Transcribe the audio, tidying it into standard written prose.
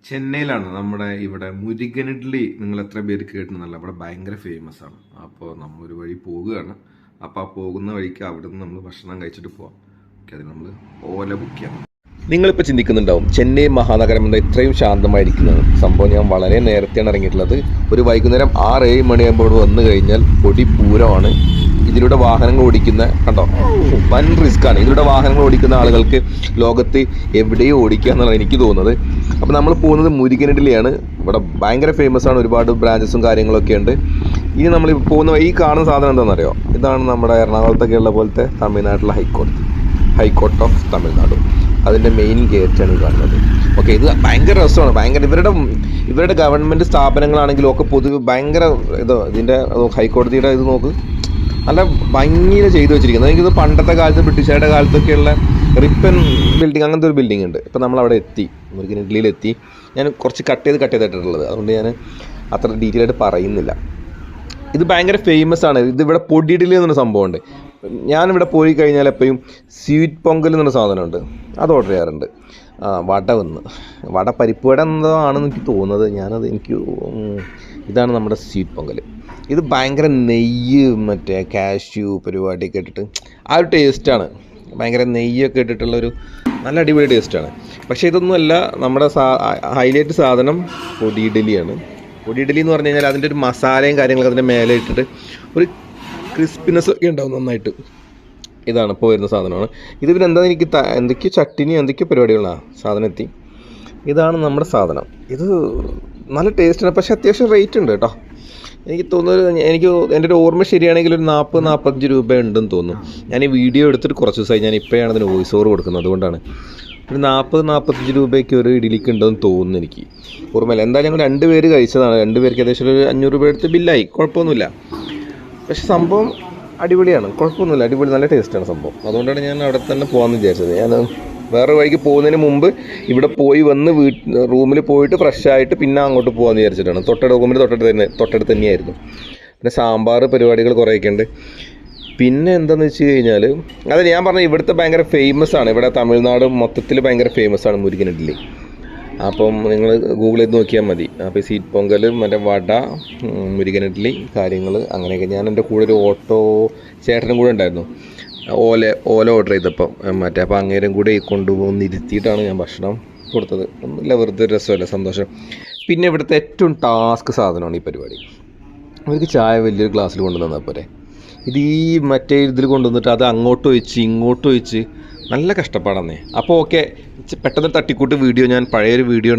ചെന്നൈയിലാണ് നമ്മുടെ ഇവിടെ മുരുകൻ ഇഡ്ഡലി നിങ്ങൾ എത്ര പേര് കേട്ടിട്ടുണ്ടല്ലോ. അവിടെ ഭയങ്കര ഫേമസ് ആണ്. അപ്പോൾ നമ്മൾ ഒരു വഴി പോവുകയാണ്. അപ്പോൾ ആ പോകുന്ന വഴിക്ക് അവിടെ നിന്ന് നമ്മൾ ഭക്ഷണം കഴിച്ചിട്ട് പോവാം. ഓക്കെ, അതിന് നമ്മൾ ഓല ബുക്ക് ചെയ്യാം. നിങ്ങളിപ്പോൾ ചിന്തിക്കുന്നുണ്ടാവും ചെന്നൈ മഹാനഗരം എന്താ ഇത്രയും ശാന്തമായിരിക്കുന്നത്. സംഭവം ഞാൻ വളരെ നേരത്തെയാണ് ഇറങ്ങിയിട്ടുള്ളത്. ഒരു വൈകുന്നേരം 6-7 മണിയാകുമ്പോൾ വന്നു കഴിഞ്ഞാൽ പൊടി പൂരമാണ്. ഇതിലൂടെ വാഹനങ്ങൾ ഓടിക്കുന്ന കണ്ടോ, വൻ റിസ്ക്കാണ്. ഇതിലൂടെ വാഹനങ്ങൾ ഓടിക്കുന്ന ആളുകൾക്ക് ലോകത്ത് എവിടെയും ഓടിക്കുക എന്നാണ് എനിക്ക് തോന്നുന്നത്. അപ്പോൾ നമ്മൾ പോകുന്നത് മുരുകൻ ഇഡ്ഡലിയാണ്. ഇവിടെ ഭയങ്കര ഫേമസ് ആണ്, ഒരുപാട് ബ്രാഞ്ചസും കാര്യങ്ങളൊക്കെ ഉണ്ട്. ഇനി നമ്മൾ പോകുന്ന ഈ കാണുന്ന സാധനം എന്താണെന്നറിയോ? ഇതാണ് നമ്മുടെ എറണാകുളത്തൊക്കെ ഉള്ള പോലത്തെ തമിഴ്നാട്ടിലെ ഹൈക്കോർട്ട് ഓഫ് തമിഴ്നാട്. അതിൻ്റെ മെയിൻ ഗേറ്റാണ് ഈ കാണുന്നത്. ഓക്കെ, ഇത് ഭയങ്കര രസമാണ്. ഭയങ്കര ഇവരുടെ ഗവൺമെൻറ് സ്ഥാപനങ്ങളാണെങ്കിലും ഒക്കെ പൊതുവെ ഭയങ്കര ഇതിൻ്റെ ഹൈക്കോടതിയുടെ ഇത് നോക്ക്, നല്ല ഭംഗിയിൽ ചെയ്തു വെച്ചിരിക്കുന്നത്. എനിക്കിത് പണ്ടത്തെ കാലത്ത് ബ്രിട്ടീഷുകാരുടെ കാലത്തൊക്കെയുള്ള റിപ്പൻ ബിൽഡിംഗ്, അങ്ങനത്തെ ഒരു ബിൽഡിംഗ് ഉണ്ട്. ഇപ്പം നമ്മളവിടെ എത്തി, മുരുകൻ ഇഡ്ഡലിയിലെത്തി. ഞാൻ കുറച്ച് കട്ട് ചെയ്തിട്ടുള്ളത്, അതുകൊണ്ട് ഞാൻ അത്ര ഡീറ്റെയിൽ ആയിട്ട് പറയുന്നില്ല. ഇത് ഭയങ്കര ഫേമസ് ആണ്. ഇതിവിടെ പൊടി ഇഡ്ഡലി എന്നൊരു സംഭവമുണ്ട്. ഞാനിവിടെ പോയി കഴിഞ്ഞാൽ എപ്പോഴും സ്വീറ്റ് പൊങ്കൽ എന്നൊരു സാധനമുണ്ട്, അത് ഓർഡർ ചെയ്യാറുണ്ട്. വട പരിപ്പ് വട എന്തോ ആണെന്ന് എനിക്ക് തോന്നുന്നത്. ഇതാണ് നമ്മുടെ സ്വീറ്റ് പൊങ്കൽ. ഇത് ഭയങ്കര നെയ്യ്, മറ്റേ കാഷ്യൂ പരിപാടിയൊക്കെ ഇട്ടിട്ട് ആ ഒരു ടേസ്റ്റാണ്. ഭയങ്കര നെയ്യൊക്കെ ഇട്ടിട്ടുള്ളൊരു നല്ല അടിപൊളി ടേസ്റ്റാണ്. പക്ഷേ ഇതൊന്നുമല്ല, നമ്മുടെ ഹൈലൈറ്റ് സാധനം പൊടി ഇഡ്ഡലിയാണ്. പൊടി ഇഡ്ഡലി എന്ന് പറഞ്ഞു കഴിഞ്ഞാൽ അതിൻ്റെ ഒരു മസാലയും കാര്യങ്ങളൊക്കെ അതിൻ്റെ മേലെ ഇട്ടിട്ട് ഒരു ക്രിസ്പിനെസ് ഒക്കെ ഉണ്ടാവും നന്നായിട്ട്. ഇതാണ് ഇപ്പോൾ വരുന്ന സാധനമാണ്. ഇത് പിന്നെ എന്താ, എനിക്ക് എന്തൊക്കെയോ ചട്ടിനി എന്തൊക്കെയോ പരിപാടികളാണ്. സാധനം എത്തി. ഇതാണ് നമ്മുടെ സാധനം. ഇത് നല്ല ടേസ്റ്റാണ്, പക്ഷേ അത്യാവശ്യം റേറ്റ് ഉണ്ട് കേട്ടോ. എനിക്ക് തോന്നുന്നത്, എൻ്റെ ഒരു ഓർമ്മ ശരിയാണെങ്കിൽ ഒരു 40-45 രൂപ ഉണ്ടെന്ന് തോന്നുന്നു. ഞാൻ ഈ വീഡിയോ എടുത്തിട്ട് കുറച്ച് ദിവസമായി. ഞാൻ ഇപ്പോഴാണ് അതിന് വോയിസ് ഓവർ കൊടുക്കുന്നത്, അതുകൊണ്ടാണ്. ഒരു 40-45 രൂപയ്ക്ക് ഒരു ഇഡ്ഡലിക്ക് ഉണ്ടെന്ന് തോന്നുന്നു എനിക്ക്. ഓർമ്മയില്ല. എന്തായാലും ഞങ്ങൾ 2 പേര് കഴിച്ചതാണ്. 2 പേർക്ക് ഏകദേശം ഒരു 500 രൂപ എടുത്ത് ബില്ലായി. കുഴപ്പമൊന്നുമില്ല. പക്ഷെ സംഭവം അടിപൊളിയാണ്, കുഴപ്പമൊന്നുമില്ല. അടിപൊളി, നല്ല ടേസ്റ്റാണ് സംഭവം. അതുകൊണ്ടാണ് ഞാൻ അവിടെ തന്നെ പോകാമെന്ന് വിചാരിച്ചത്. ഞാൻ വേറെ വഴിക്ക് പോകുന്നതിന് മുമ്പ് ഇവിടെ പോയി വന്ന് റൂമിൽ പോയിട്ട് ഫ്രഷ് ആയിട്ട് പിന്നെ അങ്ങോട്ട് പോകാമെന്ന് വിചാരിച്ചിട്ടാണ്. റൂമിൽ തൊട്ടടുത്ത് തന്നെയായിരുന്നു. പിന്നെ സാമ്പാർ പരിപാടികൾ കുറേയൊക്കെ ഉണ്ട്. പിന്നെ എന്താണെന്ന് വെച്ച് കഴിഞ്ഞാൽ, അത് ഞാൻ പറഞ്ഞ ഇവിടുത്തെ ഭയങ്കര ഫേമസ് ആണ്. ഇവിടെ തമിഴ്നാട് മൊത്തത്തിൽ ഭയങ്കര ഫേമസ് ആണ് മുരുകൻ ഇഡ്ഡലി. അപ്പം നിങ്ങൾ ഗൂഗിൾ ചെയ്ത് നോക്കിയാൽ മതി. അപ്പോൾ സ്വീറ്റ് പൊങ്കൽ, മറ്റേ വട, മുരുകൻ ഇഡ്ഡലി കാര്യങ്ങൾ അങ്ങനെയൊക്കെ. ഞാൻ എൻ്റെ കൂടെ ഒരു ഓട്ടോ ചേട്ടനും കൂടെ ഉണ്ടായിരുന്നു. ഓല ഓർഡർ ചെയ്തപ്പം അപ്പോൾ അങ്ങേരും കൂടെ കൊണ്ടുപോകുന്ന ഇരുത്തിയിട്ടാണ് ഞാൻ ഭക്ഷണം കൊടുത്തത്. ഒന്നുമില്ല, വെറുതെ രസമല്ല, സന്തോഷം. പിന്നെ ഇവിടുത്തെ ഏറ്റവും ടാസ്ക് സാധനമാണ് ഈ പരിപാടി. അവർക്ക് ചായ വലിയൊരു ഗ്ലാസ്സിൽ കൊണ്ടുവന്നാൽ പോരെ. ഇത് ഈ മറ്റേ ഇതിൽ കൊണ്ടുവന്നിട്ട് അത് അങ്ങോട്ട് ഒഴിച്ച് നല്ല കഷ്ടപ്പാടാന്നേ. അപ്പോൾ ഓക്കെ, പെട്ടെന്ന് തട്ടിക്കൂട്ട് വീഡിയോ, ഞാൻ പഴയൊരു വീഡിയോ